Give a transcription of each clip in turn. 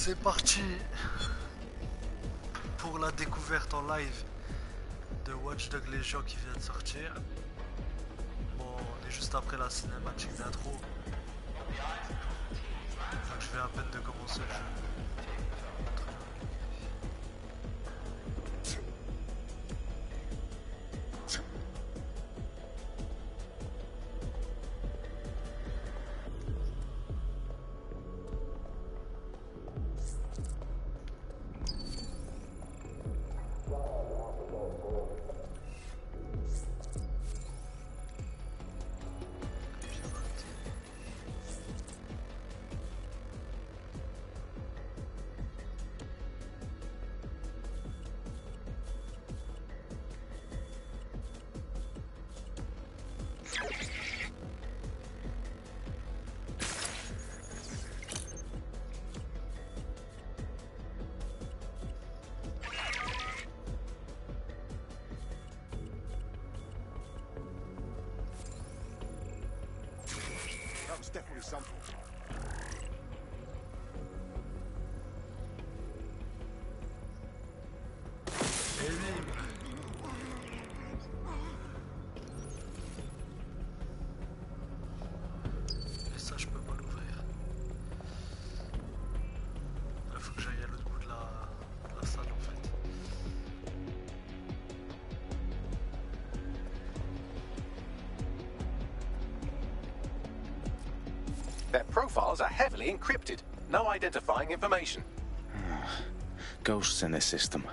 C'est parti pour la découverte en live de Watch Dogs Legion qui vient de sortir. Bon, on est juste après la cinématique d'intro. Donc je viens à peine de commencer le jeu. Definitely something. Et ça, je peux pas l'ouvrir. Il faut que j'aille à l'autre bout de la salle en fait. Their profiles are heavily encrypted. No identifying information. Ghosts in the system.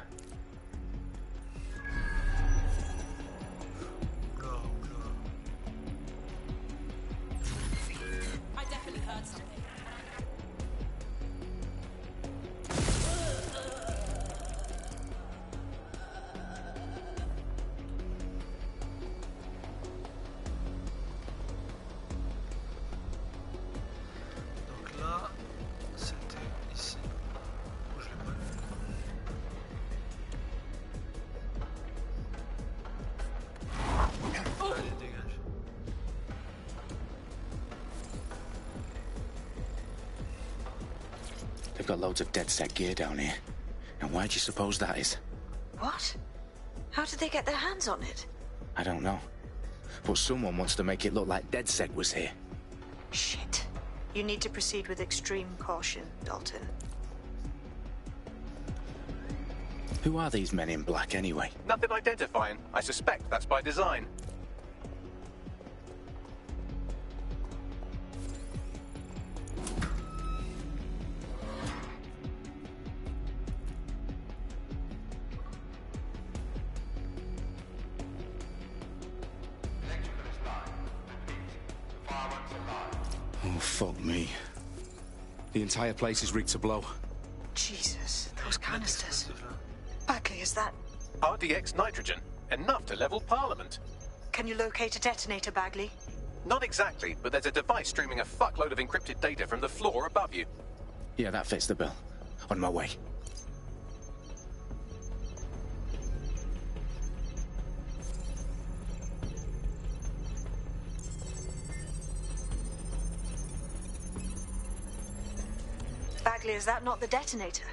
I definitely heard something. Donc là, c'était ici. Oh, je l'ai pas vu. Allez, dégage. They've got loads of dead set gear down here. And why do you suppose that is? What? How did they get their hands on it? I don't know. But someone wants to make it look like DedSec was here. Shit. You need to proceed with extreme caution, Dalton. Who are these men in black anyway? Nothing identifying. I suspect that's by design. Oh, fuck me. The entire place is rigged to blow. Jesus, those canisters. Bagley, is that... RDX nitrogen. Enough to level Parliament. Can you locate a detonator, Bagley? Not exactly, but there's a device streaming a fuckload of encrypted data from the floor above you. Yeah, that fits the bill. On my way. Bagley, is that not the detonator?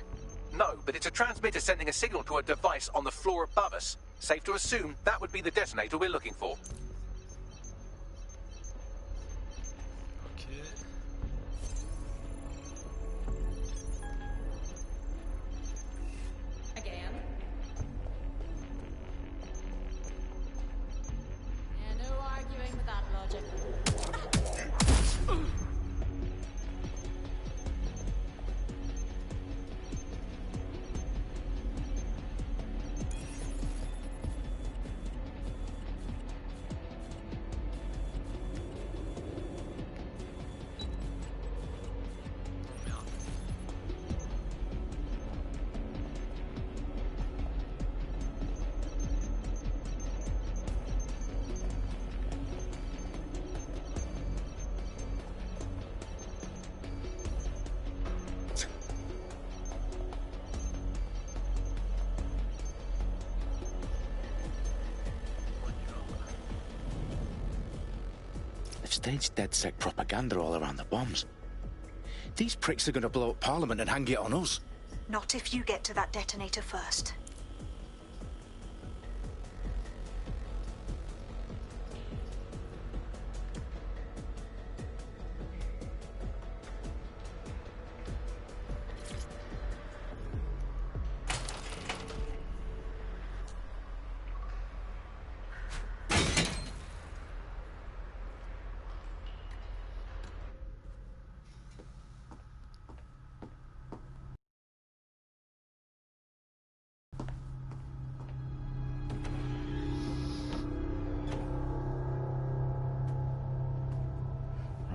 No, but it's a transmitter sending a signal to a device on the floor above us. Safe to assume that would be the detonator we're looking for. Ok. Again. Yeah, no arguing with that logic. They've staged DedSec propaganda all around the bombs. These pricks are gonna blow up Parliament and hang it on us. Not if you get to that detonator first.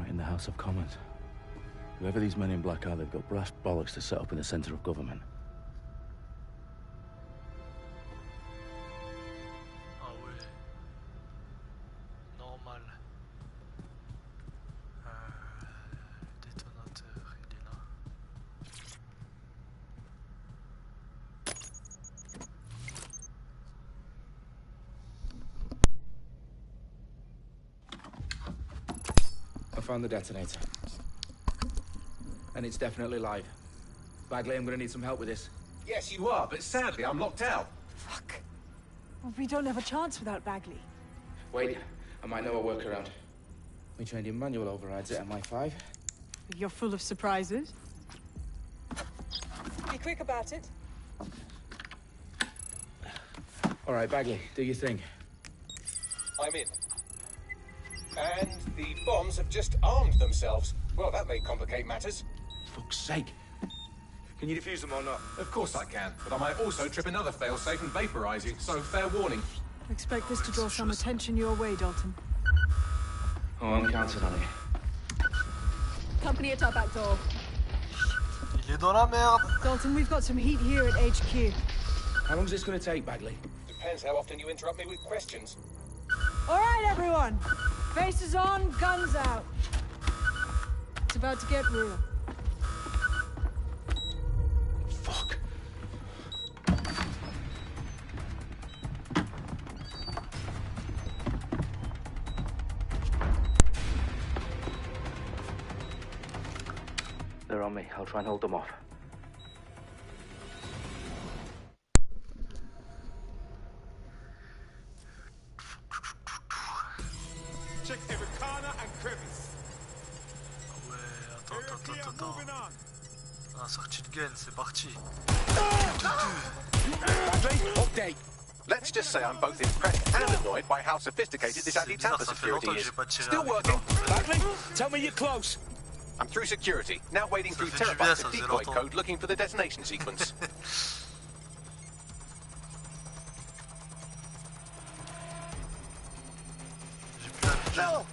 In the House of Commons. Whoever these men in black are, they've got brass bollocks to set up in the centre of government. Ah ouais. Normal. Détonateur, il est là. I found the detonator. And it's definitely live. Bagley, I'm gonna need some help with this. Yes, you are, but sadly, I'm locked out. Fuck. Well, we don't have a chance without Bagley. Wait, I might know a workaround. We trained in manual overrides at MI5. You're full of surprises. Be quick about it. All right, Bagley, do your thing. I'm in. And the bombs have just armed themselves. Well, that may complicate matters. Fuck's sake. Can you defuse them or not? Of course I can, but I might also trip another failsafe and vaporize you, so fair warning. Expect this to draw some attention your way, Dalton. Oh, I'm counting on it. Company at our back door. Il est dans la merde. Dalton, we've got some heat here at HQ. How long's this gonna take, Bagley? Depends how often you interrupt me with questions. All right, everyone. Faces on, guns out. It's about to get real. Fuck. They're on me. I'll try and hold them off. Check every corner and crevice. Ouais, attends. Ah, sortie de gun, c'est parti. Bagley, update. Let's just say I'm both impressed and annoyed by how sophisticated this anti-tamper security is. Still working. Bagley, tell me you're close. I'm through security, now wading through terabytes of decoy code looking for the detonation sequence. No!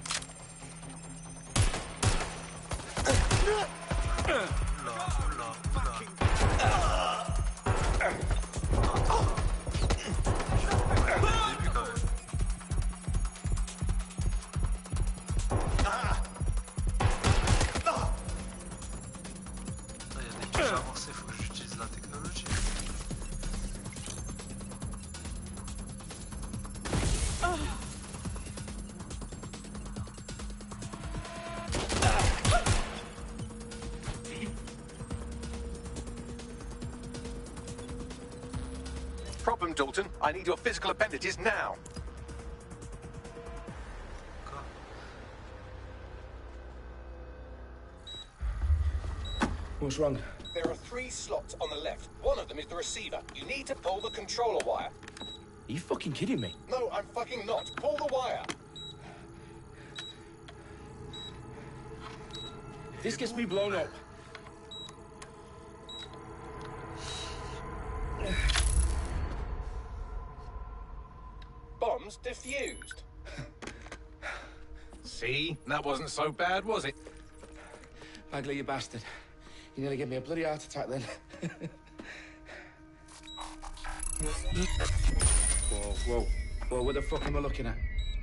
Problem, Dalton. I need your physical appendages now. What's wrong? There are 3 slots on the left. One of them is the receiver. You need to pull the controller wire. Are you fucking kidding me? No, I'm fucking not. Pull the wire. If this gets me blown up. Bombs defused. See? That wasn't so bad, was it? Bagley, you bastard. You nearly gave me a bloody heart attack then. Whoa. What the fuck am I looking at?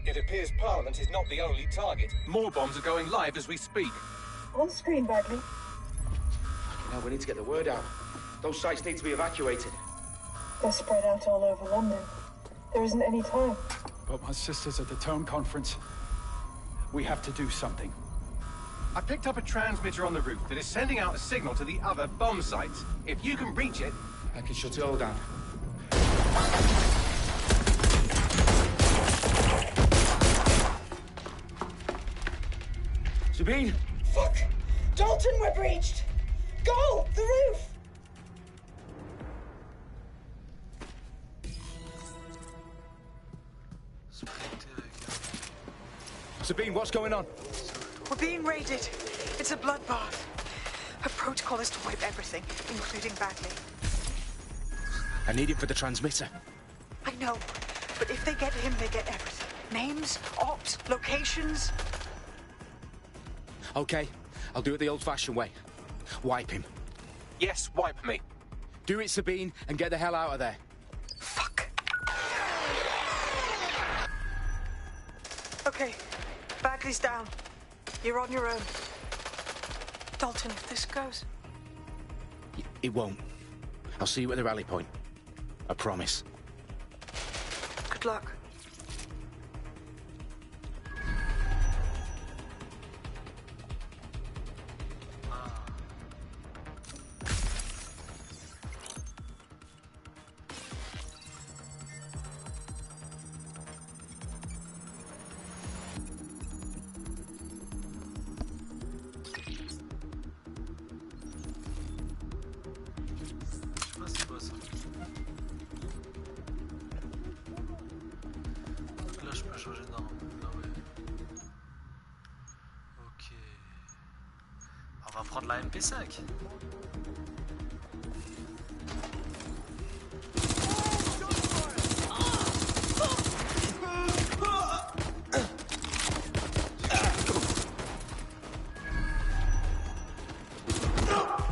It appears Parliament is not the only target. More bombs are going live as we speak. On screen, Bagley. Now we need to get the word out. Those sites need to be evacuated. They're spread out all over London. There isn't any time. But my sister's at the town conference. We have to do something. I picked up a transmitter on the roof that is sending out a signal to the other bomb sites. If you can reach it... I can shut it all down. Sabine! Fuck! Dalton, we're breached! Go! The roof! Sabine, what's going on? We're being raided. It's a bloodbath. Her protocol is to wipe everything, including Bagley. I need it for the transmitter. I know, but if they get him, they get everything. Names, ops, locations. Okay, I'll do it the old-fashioned way. Wipe him. Yes, wipe me. Do it, Sabine, and get the hell out of there. Fuck. Okay, Bagley's down. You're on your own. Dalton, if this goes... It won't. I'll see you at the rally point. I promise. Good luck. Là je peux changer non. Ah ouais. Ok. On va prendre la MP5.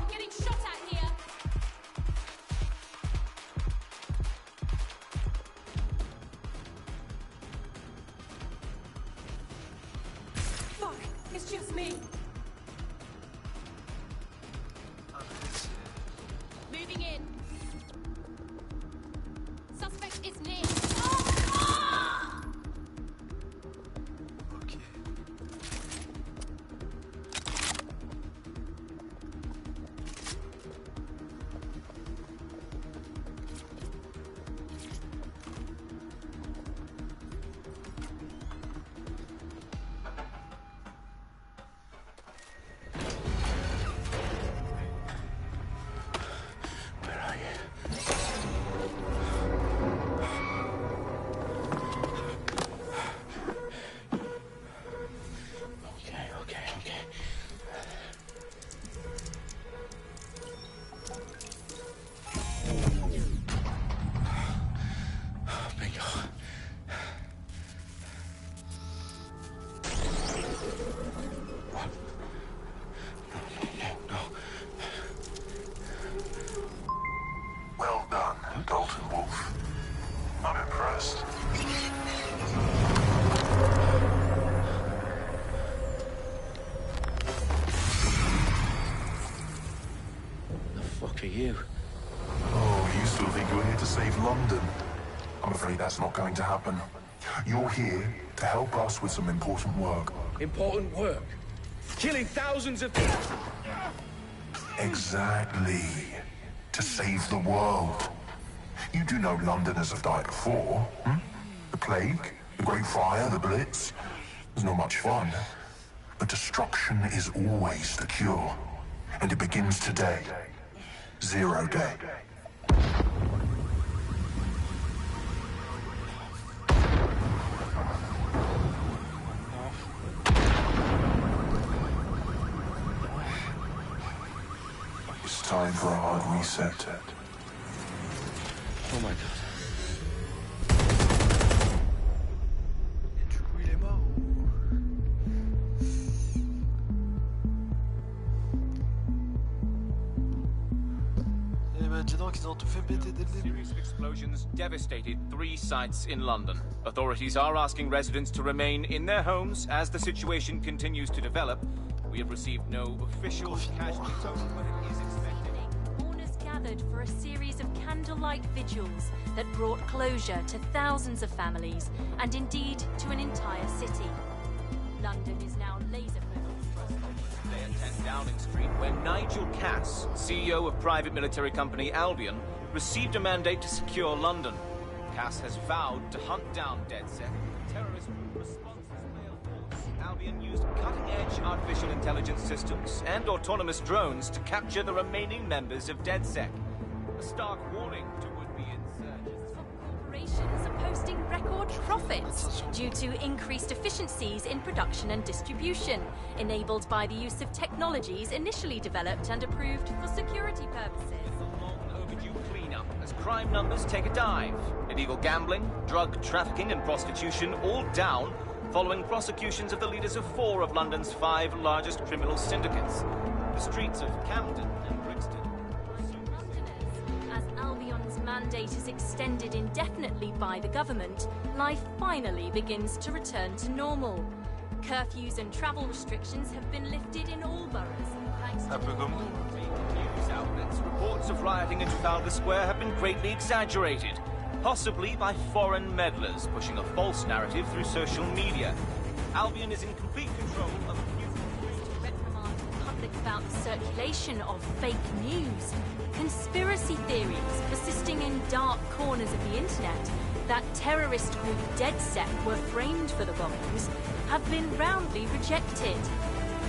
Getting shot at here. Fuck, it's just me. Moving in. Suspect is near. Ok. Where are you? Okay. Bingo. What? No. Well done, Dalton Wolf. I'm impressed. The fuck are you? Oh, you still think you're here to save London? I'm afraid that's not going to happen. You're here to help us with some important work. Important work. Killing thousands of people. Exactly. To save the world. You do know Londoners have died before, hmm? The plague, the Great Fire, the Blitz. It's not much fun. But destruction is always the cure. And it begins today. 0 day. It's time for a hard reset. Oh my god. Et du coup il est mort. Eh ben dis donc ils ont tout fait péter dès le début. Series of explosions devastated 3 sites in London. Authorities are asking residents to remain in their homes as the situation continues to develop. We have received no official casualty total, but it is expected. Mourners gathered for a series of candlelight vigils that brought closure to thousands of families and indeed to an entire city. London is now laser-focused. Downing Street, where Nigel Cass, CEO of private military company Albion, received a mandate to secure London. Cass has vowed to hunt down DedSec. Terrorist responses failed. Albion used cutting-edge artificial intelligence systems and autonomous drones to capture the remaining members of DedSec. A stark warning to would-be insurgents. Corporations are posting record profits due to increased efficiencies in production and distribution, enabled by the use of technologies initially developed and approved for security purposes. As crime numbers take a dive. Illegal gambling, drug trafficking and prostitution all down following prosecutions of the leaders of 4 of London's 5 largest criminal syndicates. The streets of Camden and Brixton. As Albion's mandate is extended indefinitely by the government, life finally begins to return to normal. Curfews and travel restrictions have been lifted in all boroughs, thanks to news outlets. Reports of rioting in Trafalgar Square have been greatly exaggerated, possibly by foreign meddlers pushing a false narrative through social media. Albion is in complete control of reprimand the public about the circulation of fake news. Conspiracy theories persisting in dark corners of the internet that terrorist group DedSec were framed for the bombings have been roundly rejected.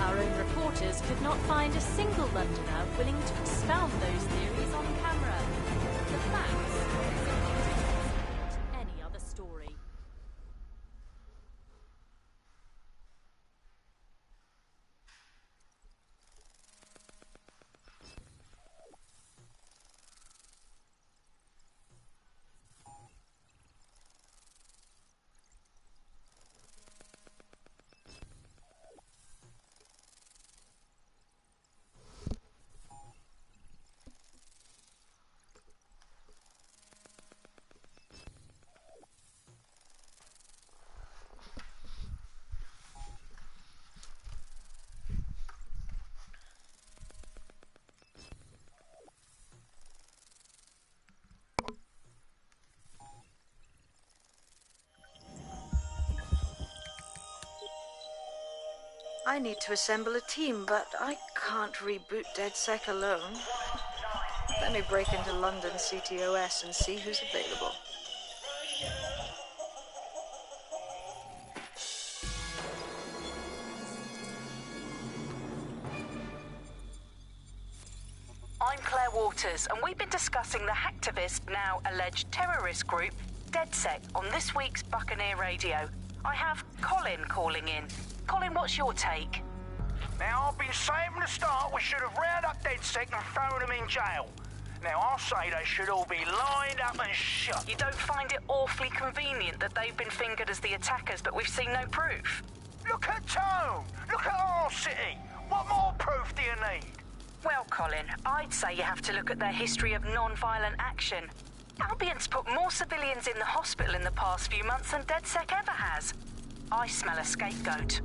Our own reporters could not find a single Londoner willing to expound those theories on camera. The facts simply any other story. I need to assemble a team, but I can't reboot DedSec alone. Let me break into London CTOS and see who's available. I'm Claire Waters, and we've been discussing the hacktivist, now alleged terrorist group, DedSec, on this week's Buccaneer Radio. I have Colin calling in. Colin, what's your take? Now, I've been saying from the start we should have rounded up DedSec and thrown them in jail. Now, I'll say they should all be lined up and shot. You don't find it awfully convenient that they've been fingered as the attackers, but we've seen no proof? Look at Tone! Look at our city! What more proof do you need? Well, Colin, I'd say you have to look at their history of non-violent action. Albion's put more civilians in the hospital in the past few months than DedSec ever has. I smell a scapegoat.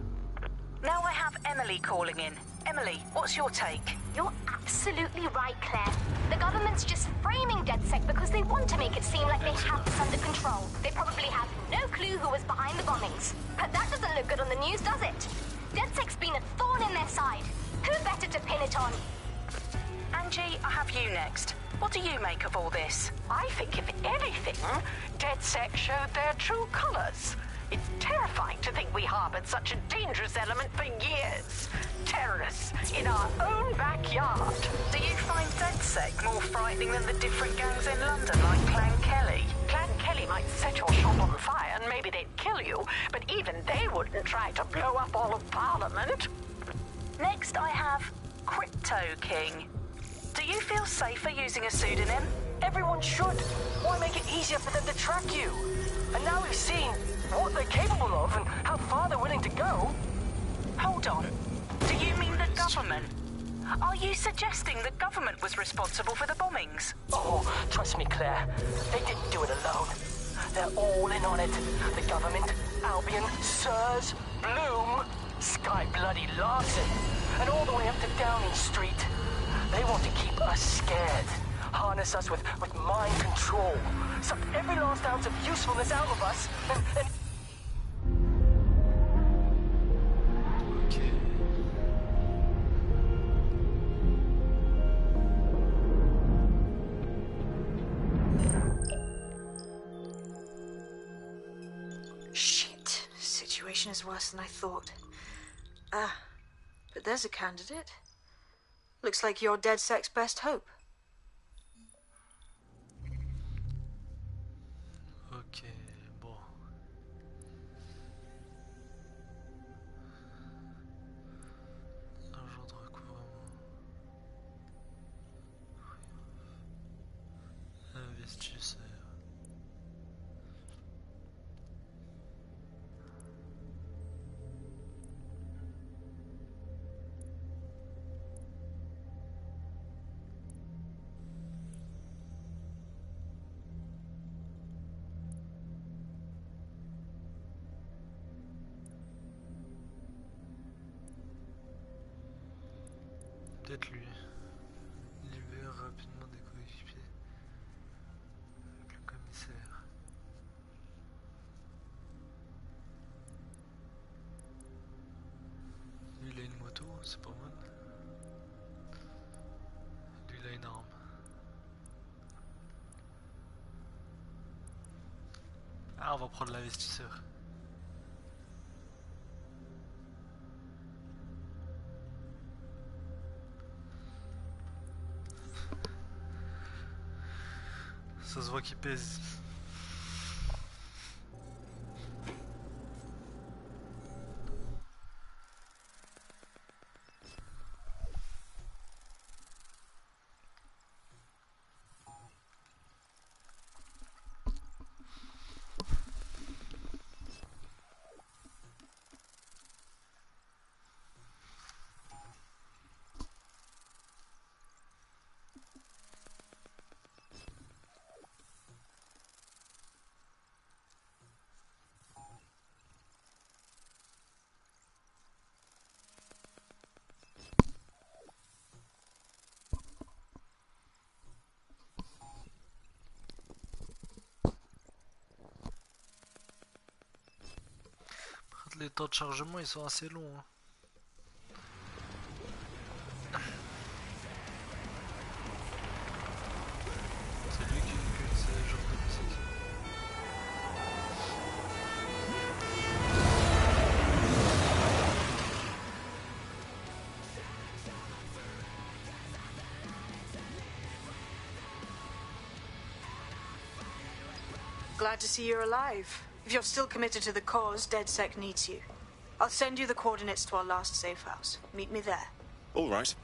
Now I have Emily calling in. Emily, what's your take? You're absolutely right, Claire. The government's just framing DedSec because they want to make it seem like they have this under control. They probably have no clue who was behind the bombings. But that doesn't look good on the news, does it? DedSec's been a thorn in their side. Who better to pin it on? Angie, I have you next. What do you make of all this? I think, if anything, DedSec showed their true colors. It's terrifying to think we harbored such a dangerous element for years. Terrorists in our own backyard. Do you find DedSec more frightening than the different gangs in London, like Clan Kelly? Clan Kelly might set your shop on fire and maybe they'd kill you, but even they wouldn't try to blow up all of Parliament. Next, I have Crypto King. Do you feel safer using a pseudonym? Everyone should. Why make it easier for them to track you? And now we've seen what they're capable of and how far they're willing to go. Hold on. Do you mean the government? Are you suggesting the government was responsible for the bombings? Oh, trust me, Claire. They didn't do it alone. They're all in on it. The government, Albion, Sirs, Bloom, Sky Bloody Larson, and all the way up to Downing Street. They want to keep us scared. Harness us with mind control. Suck every last ounce of usefulness out of us and situation is worse than I thought. But there's a candidate. Looks like you're DedSec's best hope. Ok, bon. Un jour de recouvrement. Investisseur. Peut-être lui. Libère rapidement des coéquipiers avec le commissaire. Lui il a une moto, c'est pas mal. Lui il a une arme. Ah, on va prendre l'investisseur. Ça se voit qu'il pèse. Les temps de chargement ils sont assez longs. Hein. C'est lui qui utilise ce genre de musique. Glad to see you're alive. If you're still committed to the cause, DedSec needs you. I'll send you the coordinates to our last safe house. Meet me there. All right.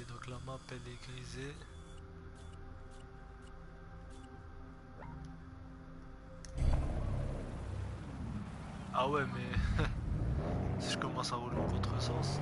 Donc la map elle est grisée. Ah ouais mais si je commence à rouler en contresens.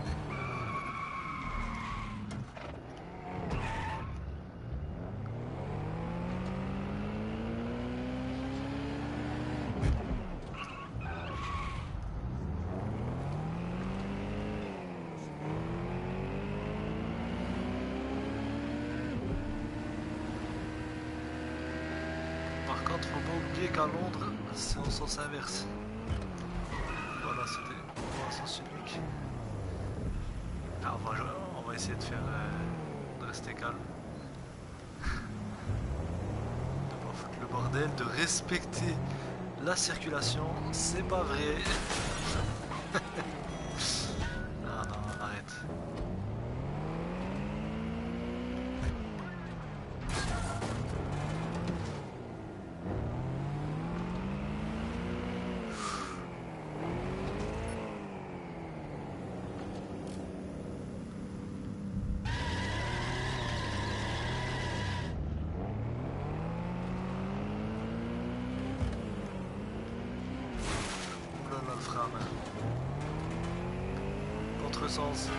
Par contre, faut pas oublier qu'à Londres, c'est en sens inverse. Voilà, c'était en sens unique. Alors, on va essayer de faire de rester calme. De pas foutre le bordel, de respecter la circulation, c'est pas vrai. Non, non, arrête. Oulala, le frein à main. Contresens.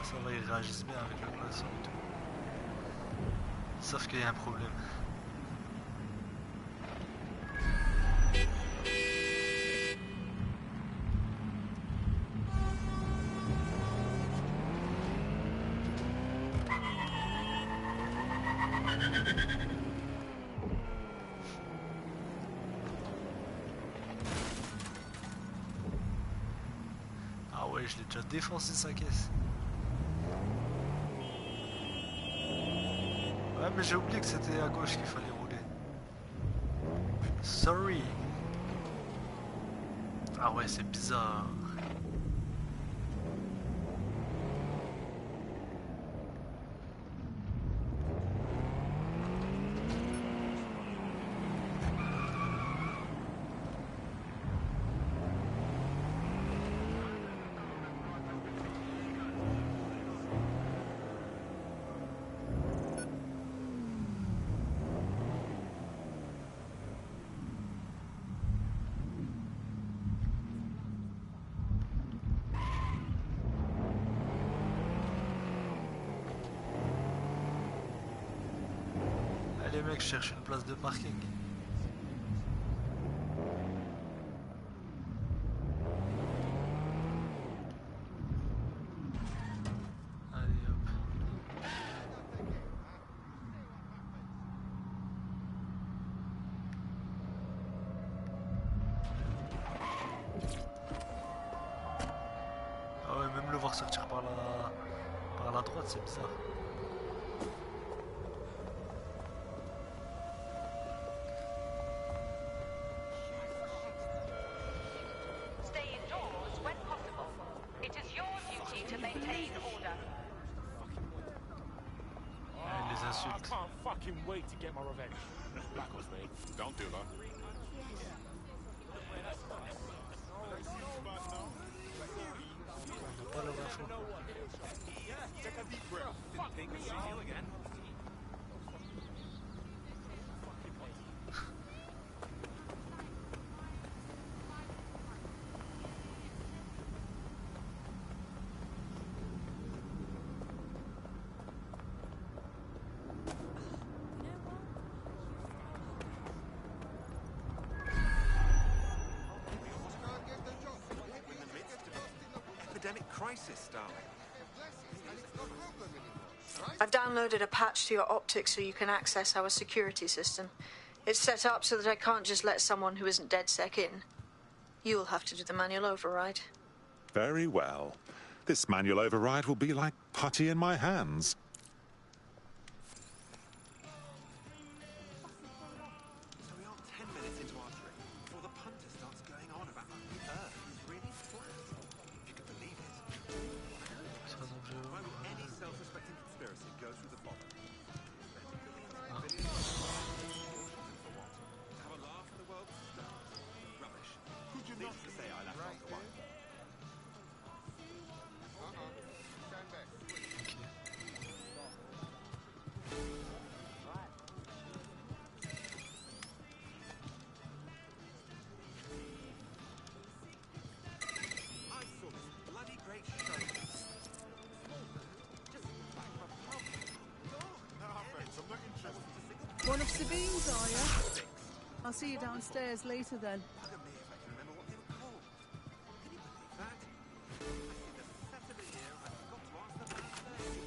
Ça va, ils réagissent bien avec le poisson et tout. Sauf qu'il y a un problème. Ah ouais, je l'ai déjà défoncé sa caisse. Ouais, mais j'ai oublié que c'était à gauche qu'il fallait rouler. Sorry. Ah ouais, c'est bizarre. Allez mec, je cherche une place de parking. Allez hop. Ah ouais, même le voir sortir par la droite, c'est bizarre. I can't fucking wait to get my revenge. Back off me. Don't do that. Take a deep breath. Didn't think we'd see you again. Epidemic crisis, darling. I've downloaded a patch to your optics so you can access our security system. It's set up so that I can't just let someone who isn't DedSec in. You'll have to do the manual override. Very well. This manual override will be like putty in my hands. So we are 10 minutes into our trip before the punter starts going on about how the Earth is really flat. If you can believe it. Why would any self-respecting conspiracy go through the bother? Have a laugh at the world's stars. Rubbish. Could you not say I laughed after one? Stand back. I saw this bloody great show. Just back of a pub. No, thanks. I'm not interested. One of Sabine's, are you? I'll see you downstairs later then. Bugger me if I can remember what they were called. Can you believe that? I see the set of the year and I forgot to ask the birthday.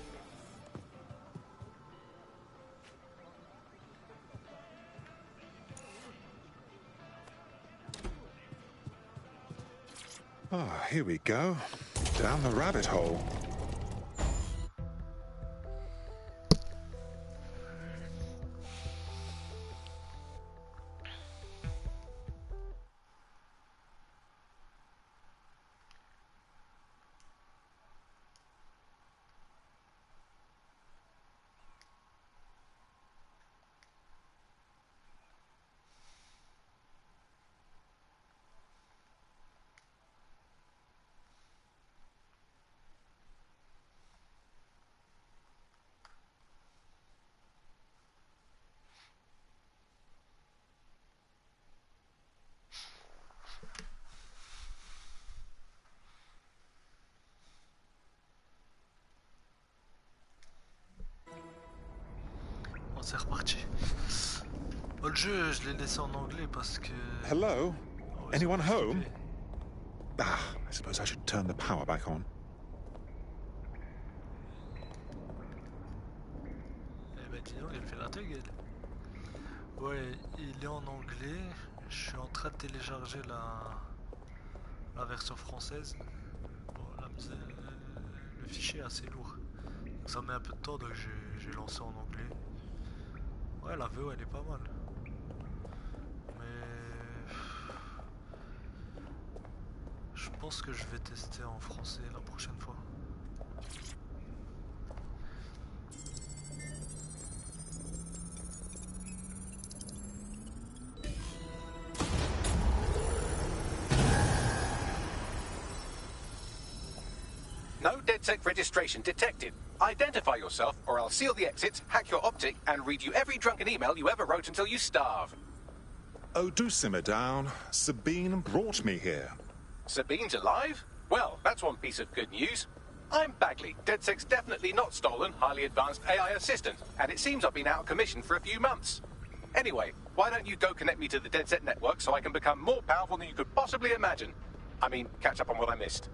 Ah, here we go. Down the rabbit hole. c'est reparti. Bon, le jeu, je l'ai laissé en anglais parce que... Hello? Anyone home? Ah, I suppose I should turn the power back on. Eh ben dis donc, il fait la gueule. Ouais, il est en anglais. Je suis en train de télécharger la version française. Bon, le fichier est assez lourd. Donc ça met un peu de temps, donc j'ai lancé en anglais. Ouais, la VO elle est pas mal. Mais... je pense que je vais tester en français la prochaine fois. No DedSec registration detected. Identify yourself, or I'll seal the exits, hack your optic, and read you every drunken email you ever wrote until you starve. Oh, do simmer down. Sabine brought me here. Sabine's alive? Well, that's one piece of good news. I'm Bagley, DedSec's definitely not stolen, highly advanced AI assistant, and it seems I've been out of commission for a few months. Anyway, why don't you go connect me to the DedSec network so I can become more powerful than you could possibly imagine? I mean, catch up on what I missed.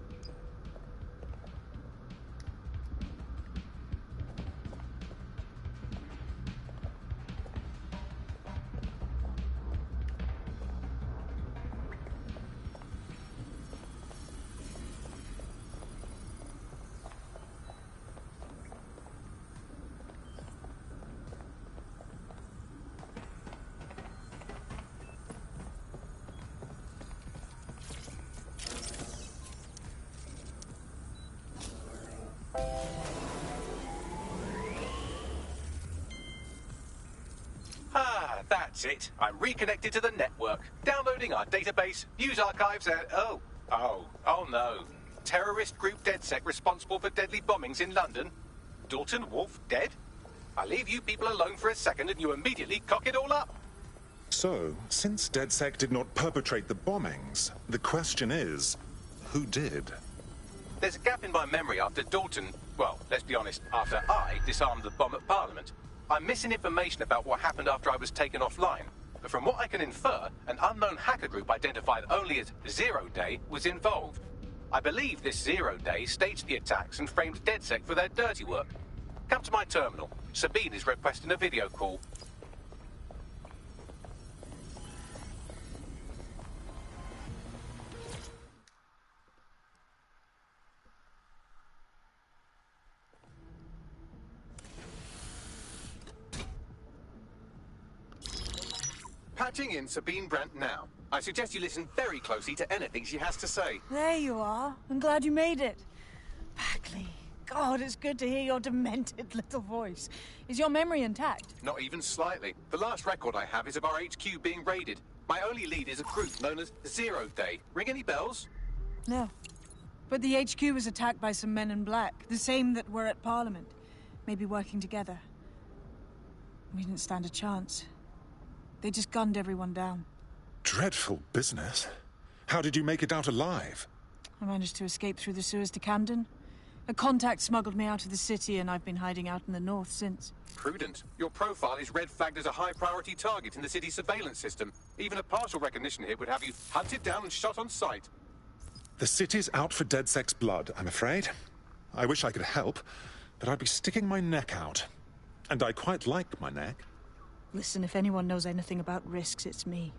Ah, that's it. I'm reconnected to the network. Downloading our database, news archives, and... Oh no. Terrorist group DedSec responsible for deadly bombings in London. Dalton Wolf dead? I leave you people alone for a second and you immediately cock it all up. So, since DedSec did not perpetrate the bombings, the question is, who did? There's a gap in my memory after Dalton... Well, let's be honest, after I disarmed the bomb at Parliament. I'm missing information about what happened after I was taken offline. But from what I can infer, an unknown hacker group identified only as Zero Day was involved. I believe this Zero Day staged the attacks and framed DedSec for their dirty work. Come to my terminal. Sabine is requesting a video call. Patching in Sabine Brandt now. I suggest you listen very closely to anything she has to say. There you are. I'm glad you made it. Bagley. God, it's good to hear your demented little voice. Is your memory intact? Not even slightly. The last record I have is of our HQ being raided. My only lead is a group known as Zero Day. Ring any bells? No. But the HQ was attacked by some men in black, the same that were at Parliament. Maybe working together. We didn't stand a chance. They just gunned everyone down. Dreadful business. How did you make it out alive? I managed to escape through the sewers to Camden. A contact smuggled me out of the city, and I've been hiding out in the north since. Prudent. Your profile is red flagged as a high-priority target in the city's surveillance system. Even a partial recognition hit would have you hunted down and shot on sight. The city's out for DedSec's blood, I'm afraid. I wish I could help, but I'd be sticking my neck out. And I quite like my neck. Listen, if anyone knows anything about risks, it's me.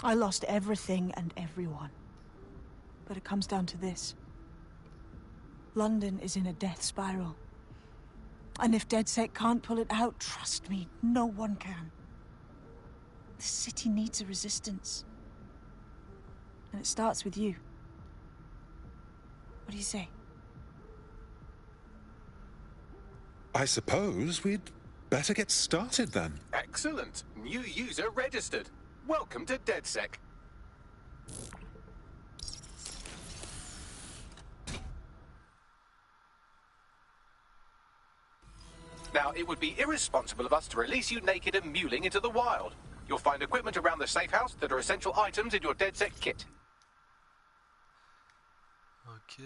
I lost everything and everyone. But it comes down to this. London is in a death spiral. And if DedSec can't pull it out, trust me, no one can. The city needs a resistance. And it starts with you. What do you say? I suppose we'd better get started then. Excellent. New user registered. Welcome to DedSec. Now, it would be irresponsible of us to release you naked and mewling into the wild. You'll find equipment around the safe house that are essential items in your DedSec kit. Ok.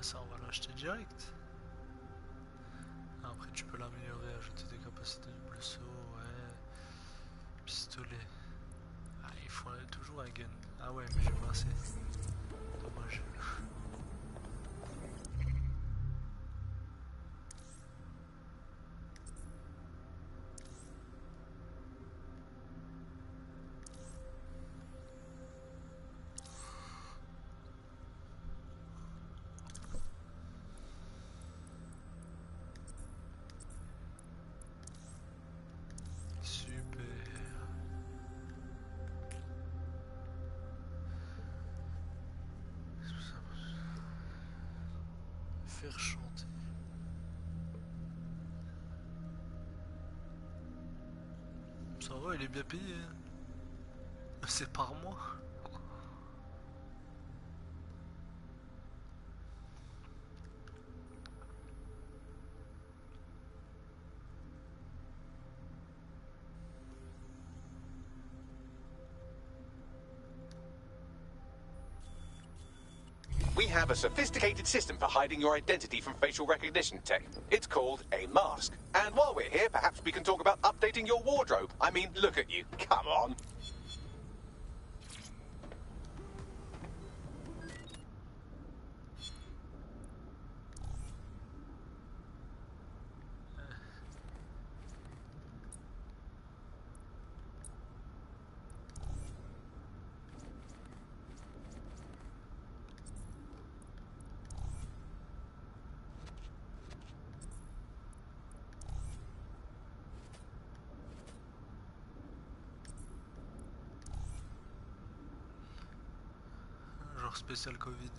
ça on va l'acheter direct. Après tu peux l'améliorer, ajouter des capacités de double saut, ouais. Pistolet. Ah, il faut toujours un gun. Ah ouais, mais j'ai pas assez. Dommage. Faire chanter. Ça va, il est bien payé. C'est par mois. We have a sophisticated system for hiding your identity from facial recognition tech. It's called a mask. And while we're here, perhaps we can talk about updating your wardrobe. I mean, look at you. Come on. Genre spécial Covid.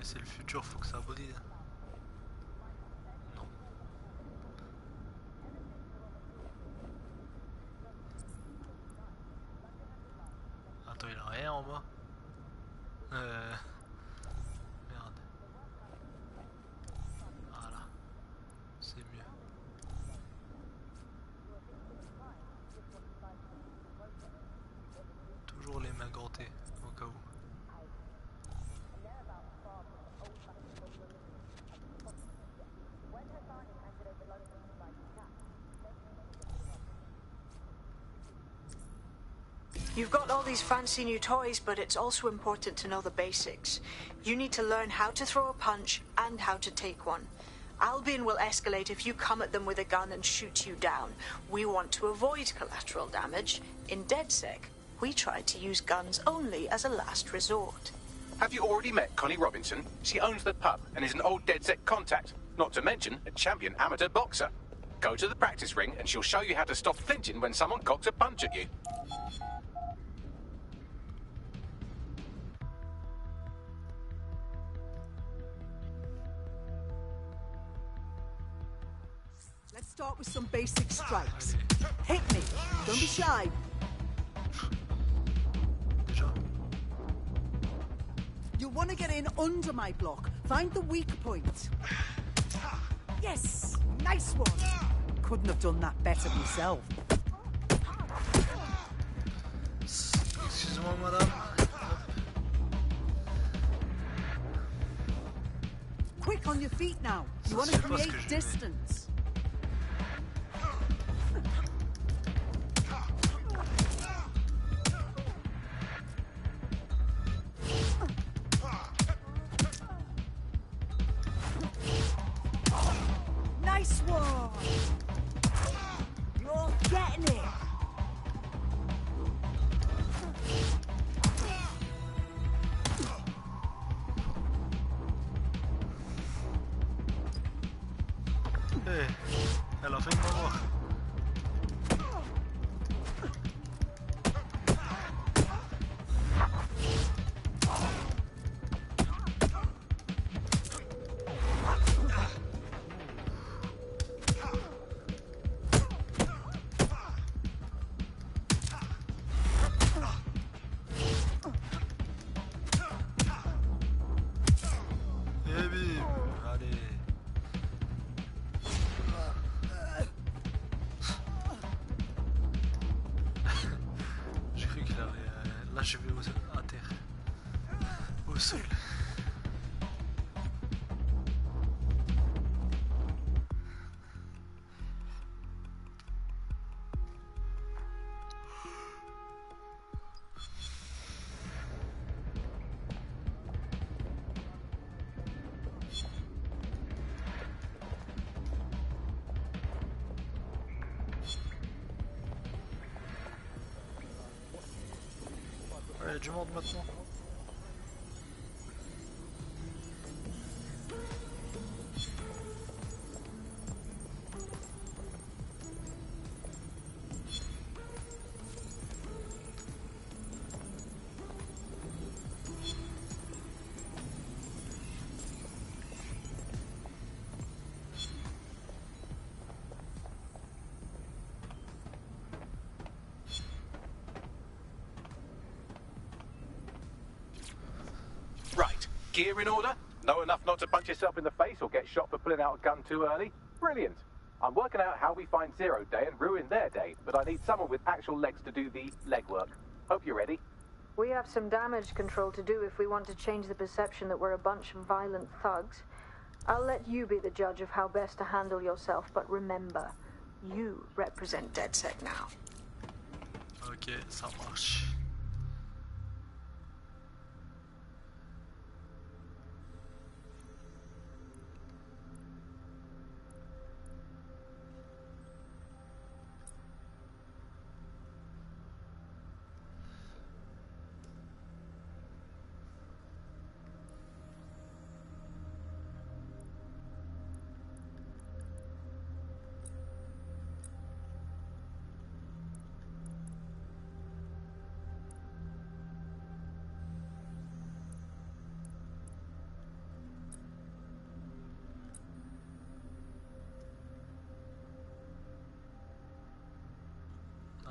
C'est le futur, faut que ça brille. Non. Attends, il a rien en bas. Merde. Voilà. C'est mieux. Toujours les mains gantées, au cas où. You've got all these fancy new toys, but it's also important to know the basics. You need to learn how to throw a punch and how to take one. Albion will escalate if you come at them with a gun and shoot you down. We want to avoid collateral damage. In DedSec, we try to use guns only as a last resort. Have you already met Connie Robinson? She owns the pub and is an old DedSec contact, not to mention a champion amateur boxer. Go to the practice ring and she'll show you how to stop flinching when someone cocks a punch at you. Let's start with some basic strikes. Hit me. Don't be shy. You'll want to get in under my block. Find the weak point. Yes! Nice one! Couldn't have done that better myself. Excusez-moi, madame. Quick on your feet now. You want to create distance. Nice one. You're getting it. Hey, elle a fait une mort. Et bim, allez. J'ai cru qu'il allait l'achever à terre, au sol. Ouais, il y a du monde maintenant. Right. Gear in order? Know enough not to punch yourself in the face or get shot for pulling out a gun too early? Brilliant. I'm working out how we find Zero Day and ruin their day, but I need someone with actual legs to do the legwork. Hope you're ready. We have some damage control to do if we want to change the perception that we're a bunch of violent thugs. I'll let you be the judge of how best to handle yourself, but remember, you represent DedSec now. Ok, ça marche.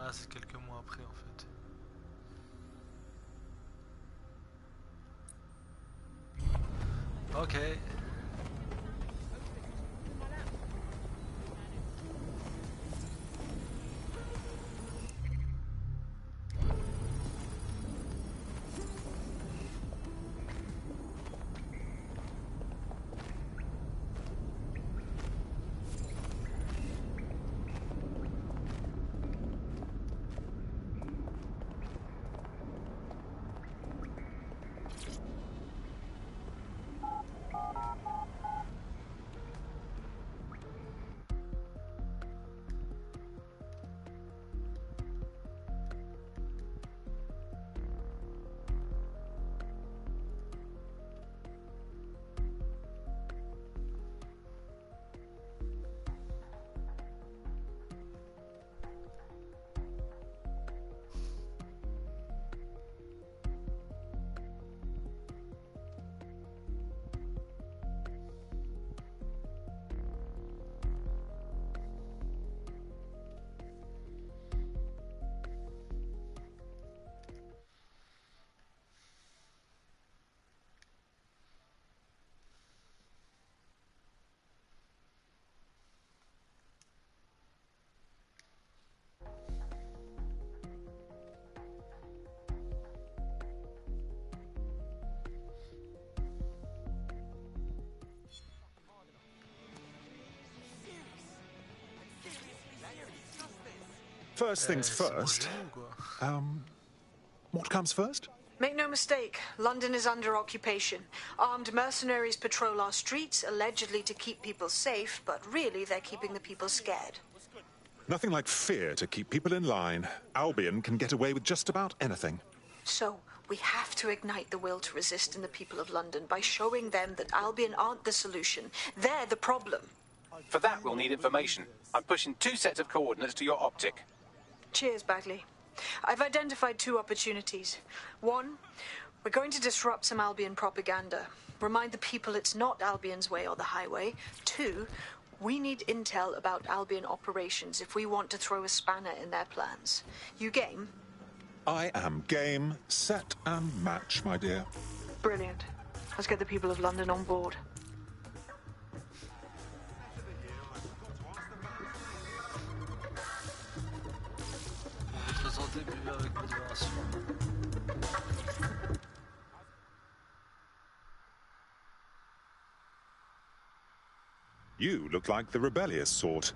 Ah, c'est quelques mois après en fait. Ok. First things first. What comes first? Make no mistake, London is under occupation. Armed mercenaries patrol our streets, allegedly to keep people safe, but really they're keeping the people scared. Nothing like fear to keep people in line. Albion can get away with just about anything. So, we have to ignite the will to resist in the people of London by showing them that Albion aren't the solution. They're the problem. For that, we'll need information. I'm pushing 2 sets of coordinates to your optic. Cheers, Bagley. I've identified 2 opportunities. 1, we're going to disrupt some Albion propaganda. Remind the people it's not Albion's way or the highway. 2, we need intel about Albion operations if we want to throw a spanner in their plans. You game? I am game, set, and match, my dear. Brilliant. Let's get the people of London on board. You look like the rebellious sort.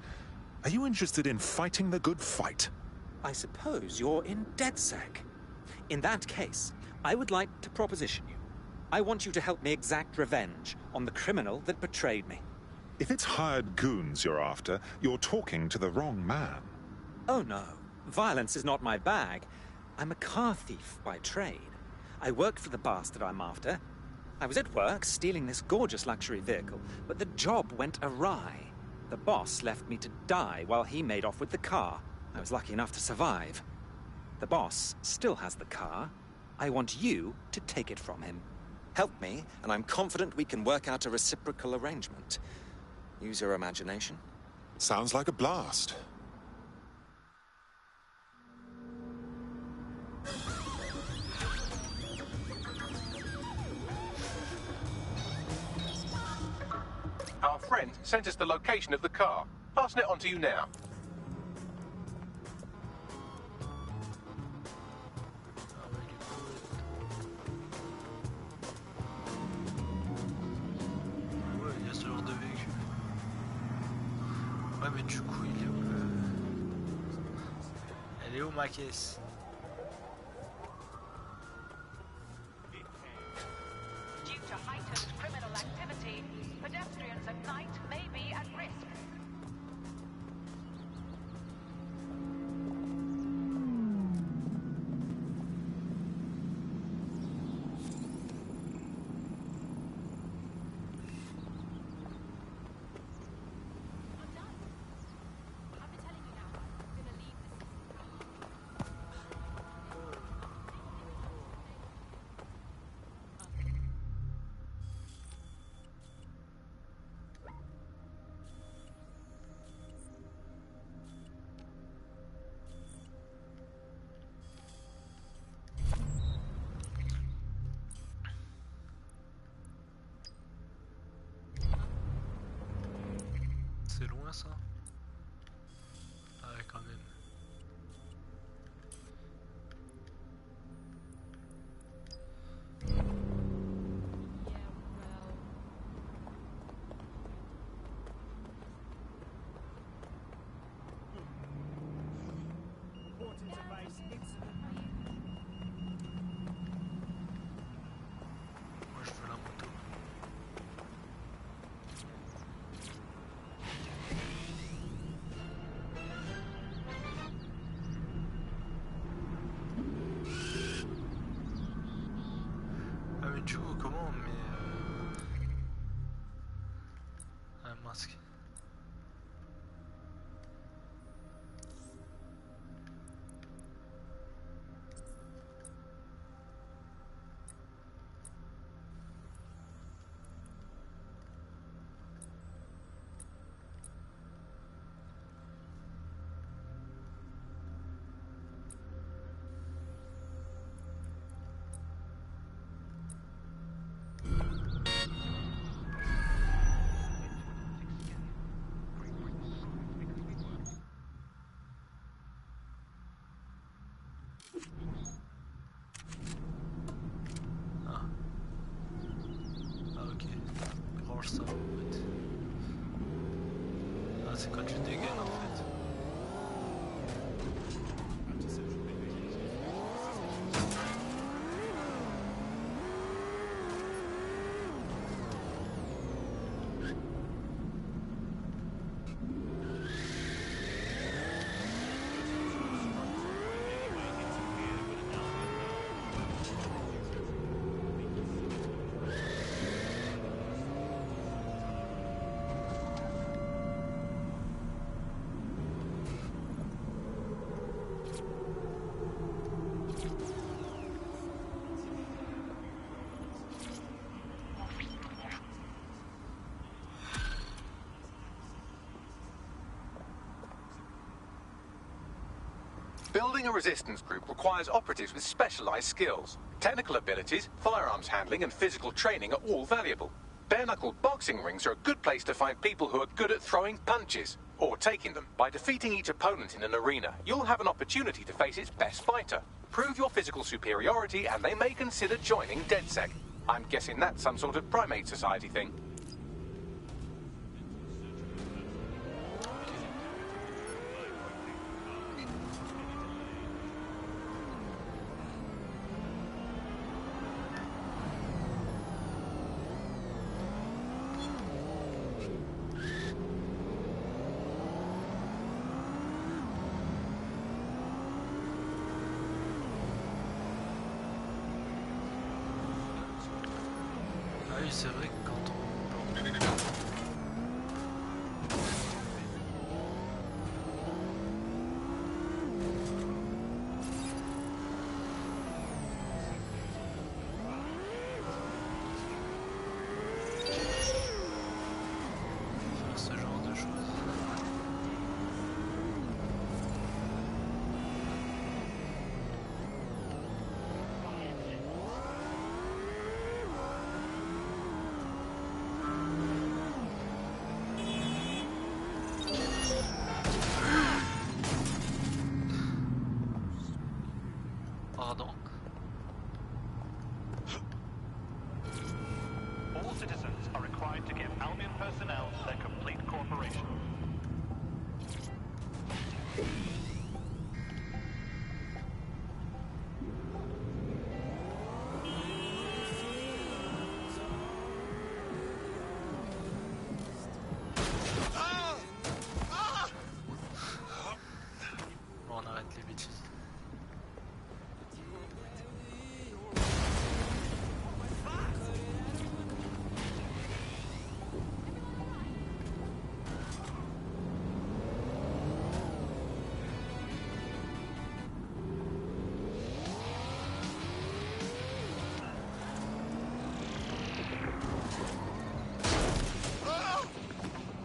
Are you interested in fighting the good fight? I suppose you're in DedSec. In that case, I would like to proposition you. I want you to help me exact revenge on the criminal that betrayed me. If it's hired goons you're after, you're talking to the wrong man. Oh no, violence is not my bag. I'm a car thief by trade. I work for the bastard I'm after. I was at work stealing this gorgeous luxury vehicle, but the job went awry. The boss left me to die while he made off with the car. I was lucky enough to survive. The boss still has the car. I want you to take it from him. Help me, and I'm confident we can work out a reciprocal arrangement. Use your imagination. Sounds like a blast. Our friend sent us the location of the car. Passing it on to you now. Ouais, il y a ce genre de véhicule. Ouais, mais du coup, il est où le... Elle est où ma caisse? Due to heightened criminal activity, pedestrians at night may be at risk. C'est loin ça? Ah ouais, quand même. Moi je veux la moto. Ah mais du coup comment on met un masque? Ah ok, branche ça en fait. Ah c'est quand tu dégaines en fait. Building a resistance group requires operatives with specialized skills. Technical abilities, firearms handling, and physical training are all valuable. Bare-knuckle boxing rings are a good place to find people who are good at throwing punches, or taking them. By defeating each opponent in an arena, you'll have an opportunity to face its best fighter. Prove your physical superiority, and they may consider joining DedSec. I'm guessing that's some sort of primate society thing. Ah oui, c'est vrai que quand on... faire ce genre de choses. Pardon. All citizens are required to give Albion personnel their complete cooperation. Bon, on arrête les bêtises.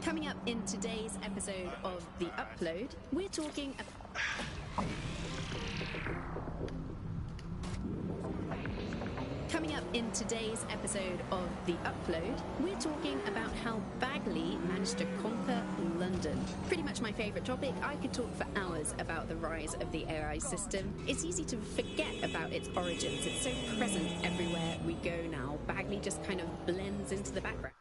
Coming up in today's episode of The Upload, we're talking Coming up in today's episode of The Upload, we're talking about how Bagley managed to conquer London. Pretty much my favourite topic. I could talk for hours about the rise of the AI system. It's easy to forget about its origins. It's so present everywhere we go now. Bagley just kind of blends into the background.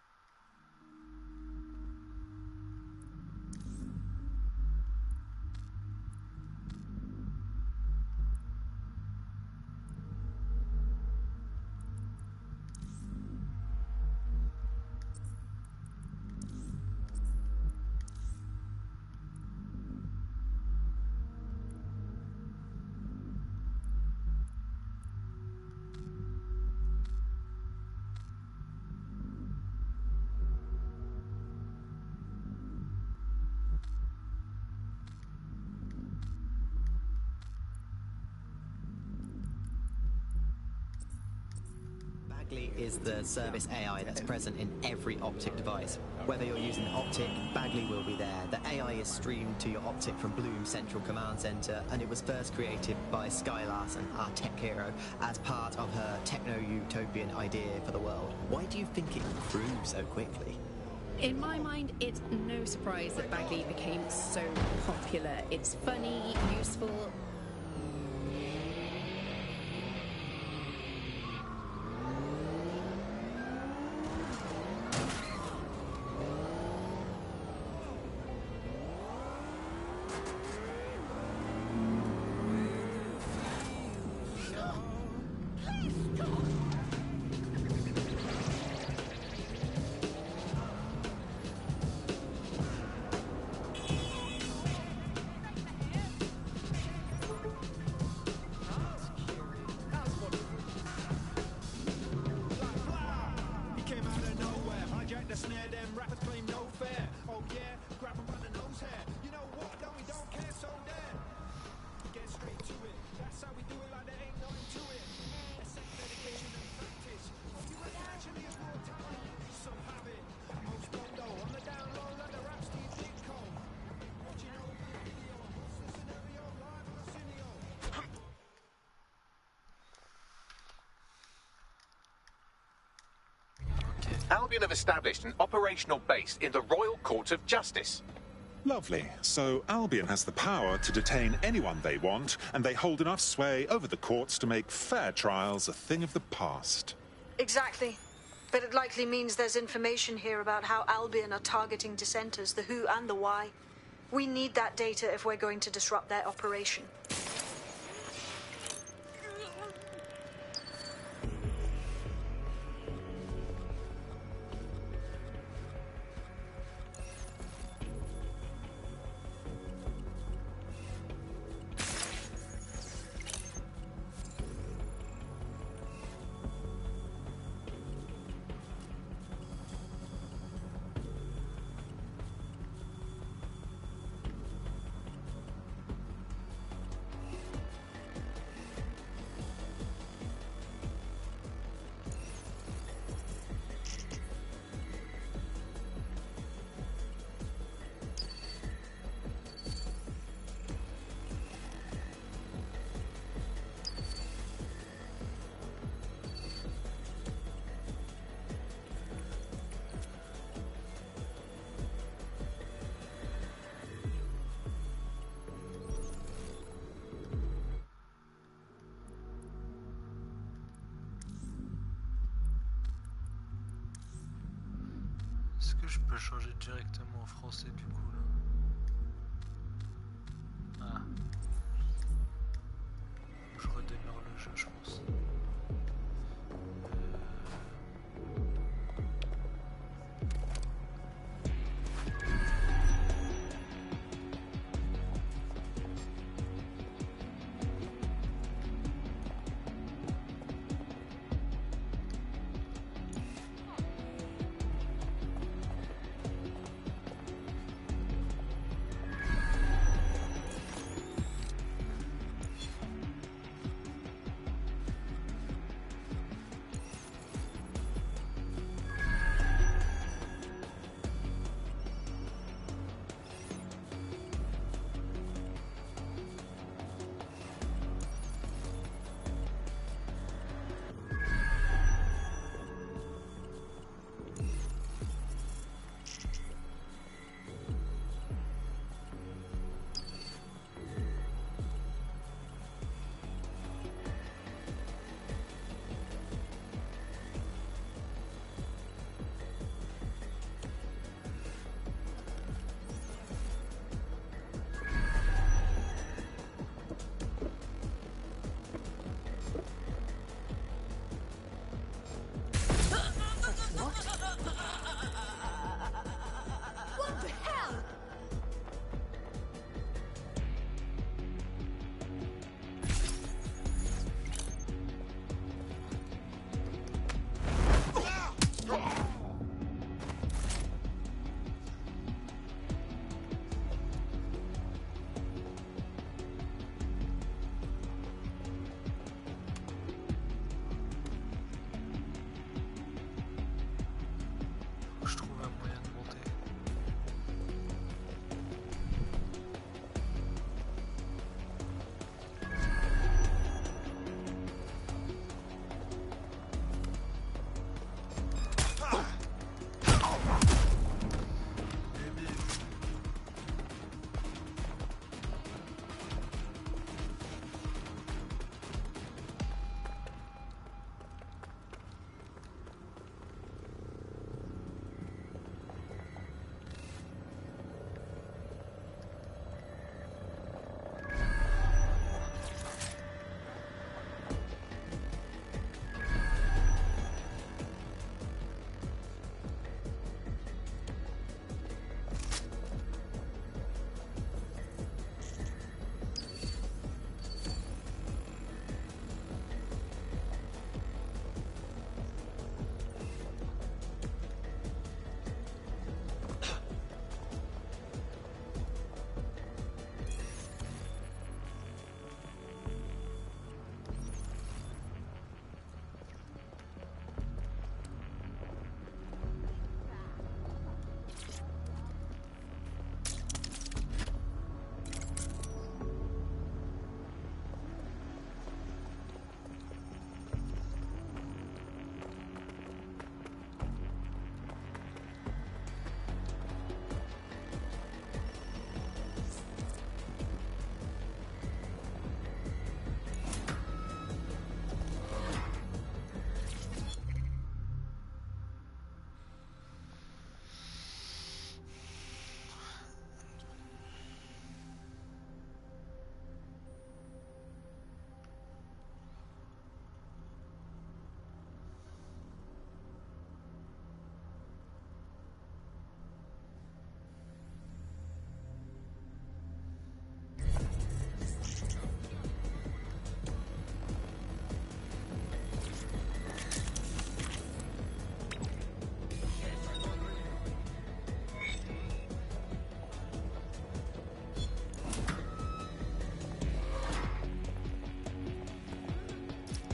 Bagley is the service AI that's present in every optic device. Whether you're using optic, Bagley will be there. The AI is streamed to your optic from Bloom Central Command Center, and it was first created by Sky Larson, our tech hero, as part of her techno-utopian idea for the world. Why do you think it grew so quickly? In my mind, it's no surprise that Bagley became so popular. It's funny, useful. Albion have established an operational base in the Royal Court of Justice. Lovely. So Albion has the power to detain anyone they want, and they hold enough sway over the courts to make fair trials a thing of the past. Exactly. But it likely means there's information here about how Albion are targeting dissenters, the who and the why. We need that data if we're going to disrupt their operation. Est-ce que je peux changer directement en français du coup là? Ah. Je redémarre le jeu, je pense.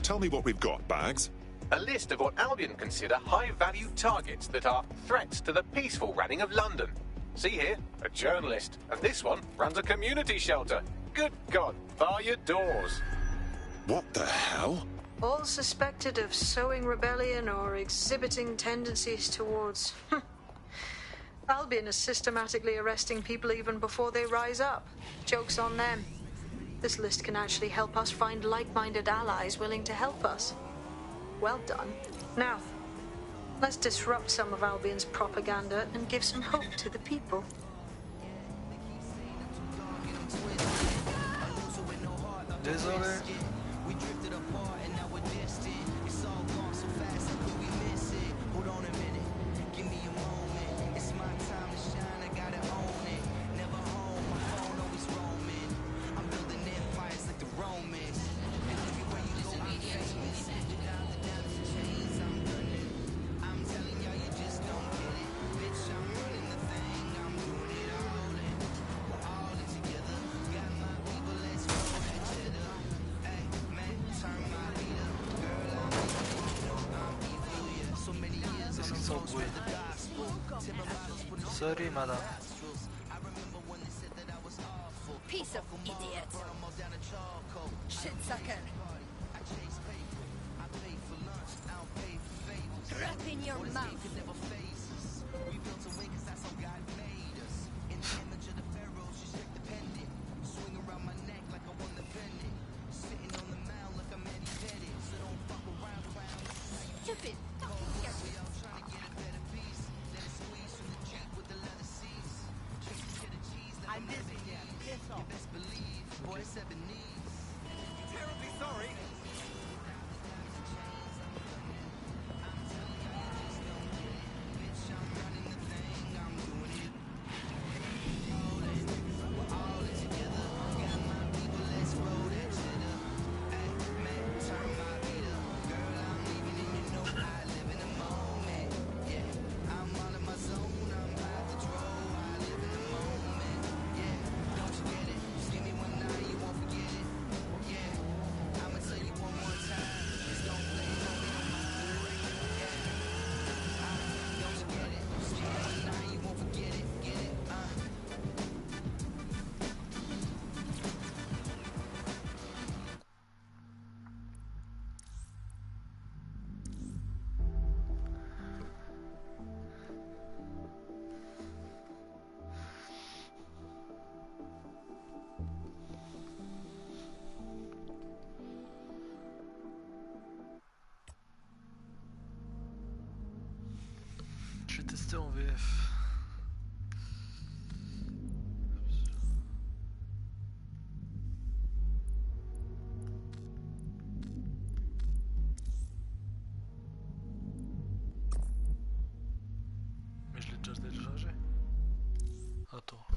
Tell me what we've got, Bags. A list of what Albion consider high-value targets that are threats to the peaceful running of London. See here, a journalist, and this one runs a community shelter. Good God, bar your doors. What the hell? All suspected of sowing rebellion or exhibiting tendencies towards... Albion is systematically arresting people even before they rise up. Joke's on them. This list can actually help us find like-minded allies willing to help us. Well done. Now, let's disrupt some of Albion's propaganda and give some hope to the people. Désolé. Sorry, madam. Piece of idiot. Shit sucker. Crap in your mouth. Stupid. I'm busy. Piss off. You best believe, boy, 7 needs. Terribly sorry. Je vais tester en VF. Mais je l'ai déjà téléchargé. Attends.